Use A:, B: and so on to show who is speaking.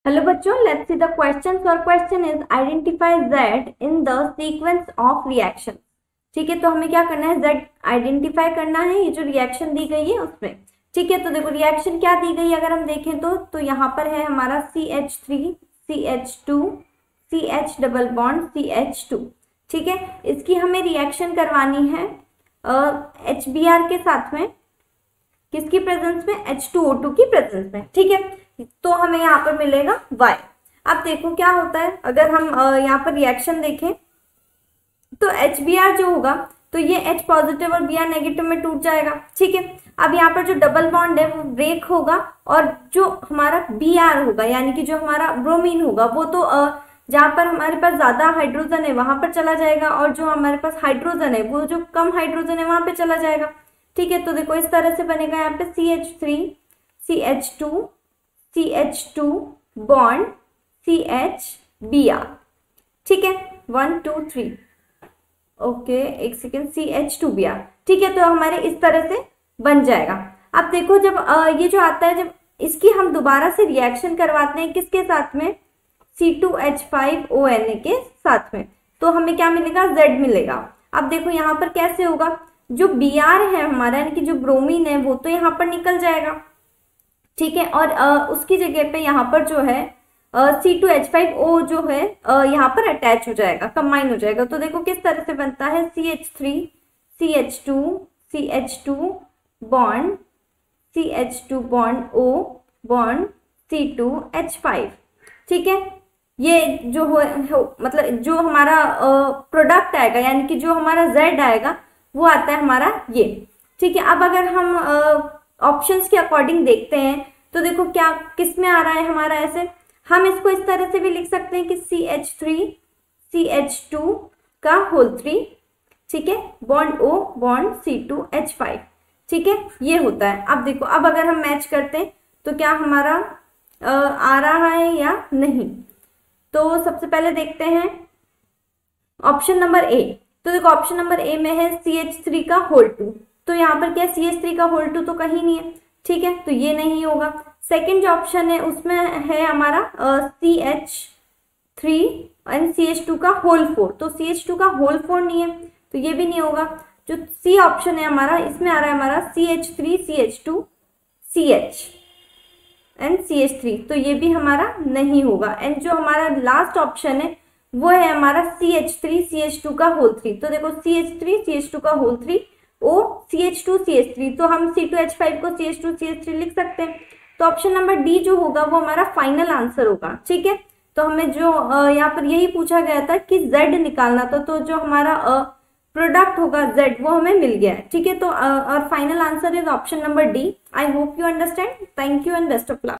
A: Hello बच्चों, let's see the question. और question is identify Z in the sequence of reaction. ठीक है, तो हमें क्या करना है, Z आइडेंटिफाई करना है ये जो रिएक्शन दी गई है उसमें। ठीक है, तो देखो रिएक्शन क्या दी गई है अगर हम देखें तो यहाँ पर है हमारा CH3 CH2 CH double bond CH2। ठीक है, इसकी हमें रिएक्शन करवानी है HBr के साथ में, किसकी प्रेजेंस में, H2O2 की प्रेजेंस में। ठीक है, तो हमें यहाँ पर मिलेगा Y। अब देखो क्या होता है, अगर हम यहाँ पर रिएक्शन देखें तो HBr जो होगा तो ये H पॉजिटिव और Br नेगेटिव में टूट जाएगा। ठीक है, अब यहाँ पर जो डबल बॉन्ड है वो ब्रेक होगा और जो हमारा Br होगा यानी कि जो हमारा ब्रोमीन होगा वो तो जहाँ पर हमारे पास ज्यादा हाइड्रोजन है वहां पर चला जाएगा और जो हमारे पास हाइड्रोजन है वो जो कम हाइड्रोजन है वहां पे चला जाएगा। ठीक है, तो देखो इस तरह से बनेगा यहाँ पे CH3 CH2 CH2 bond CHBr। ठीक है, 1 2 3 ओके, एक सेकेंड, CH2Br। ठीक है, तो हमारे इस तरह से बन जाएगा। अब देखो जब ये जो आता है, जब इसकी हम दोबारा से रिएक्शन करवाते हैं किसके साथ में, C2H5ONa के साथ में, तो हमें क्या मिलेगा, Z मिलेगा। अब देखो यहाँ पर कैसे होगा, जो Br है हमारा यानी कि जो ब्रोमीन है वो तो यहाँ पर निकल जाएगा। ठीक है, और उसकी जगह पे यहाँ पर जो है C2H5O जो है यहाँ पर अटैच हो जाएगा, कंबाइन हो जाएगा। तो देखो किस तरह से बनता है, CH3 CH2 CH2 bond CH2 bond O bond C2H5। ठीक है, ये जो मतलब जो हमारा प्रोडक्ट आएगा यानी कि जो हमारा Z आएगा वो आता है हमारा ये। ठीक है, अब अगर हम ऑप्शंस के अकॉर्डिंग देखते हैं तो देखो क्या किस में आ रहा है हमारा, ऐसे हम इसको इस तरह से भी लिख सकते हैं कि CH3 CH2 का होल 3। ठीक है, बॉन्ड O बॉन्ड C2H5। ठीक है, ये होता है। अब देखो अब अगर हम मैच करते हैं तो क्या हमारा आ रहा है या नहीं, तो सबसे पहले देखते हैं ऑप्शन नंबर ए। तो देखो ऑप्शन नंबर ए में है CH3 का होल 2, तो यहाँ पर क्या CH3 का होल 2 तो कहीं नहीं है। ठीक है, तो ये नहीं होगा। सेकंड जो ऑप्शन है उसमें है हमारा CH3 एंड CH2 का होल 4, तो CH2 का होल 4 नहीं है, तो ये भी नहीं होगा। जो सी ऑप्शन है हमारा, इसमें आ रहा है हमारा CH3 CH2 CH and CH3, तो ये भी हमारा नहीं होगा। एंड जो हमारा लास्ट ऑप्शन है वो है हमारा CH3 CH2 का होल 3, तो देखो CH3 CH2 का होल 3 O CH2 CH3, तो हम C2H5 को CH2 CH3 लिख सकते हैं। तो ऑप्शन नंबर डी जो होगा वो हमारा फाइनल आंसर होगा। ठीक है, तो हमें जो यहाँ पर यही पूछा गया था कि Z निकालना था, तो जो हमारा प्रोडक्ट होगा Z वो हमें मिल गया है। ठीक है, तो और final answer is option number D. I hope you understand. Thank you and best of luck.